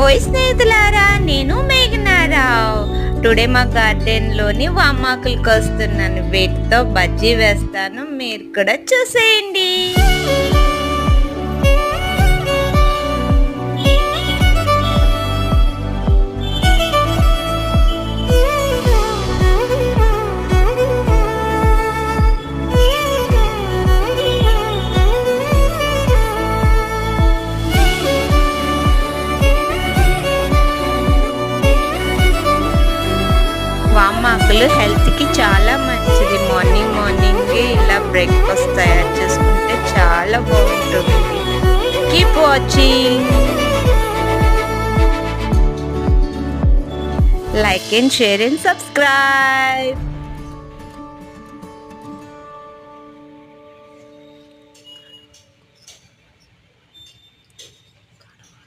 ఓయ్ స్నేహితులారా, నేను మేఘనారావు. టుడే మా గార్డెన్లోని వామాకులకు వస్తున్నాను. వీటితో బజ్జీ వేస్తాను, మీరు కూడా చూసేయండి. వామాకులు హెల్త్కి చాలా మంచిది. మార్నింగ్ ఇలా బ్రేక్ఫాస్ట్ తయారు చేసుకుంటే చాలా బాగుంటుంది. Keep watching. Like and share and subscribe.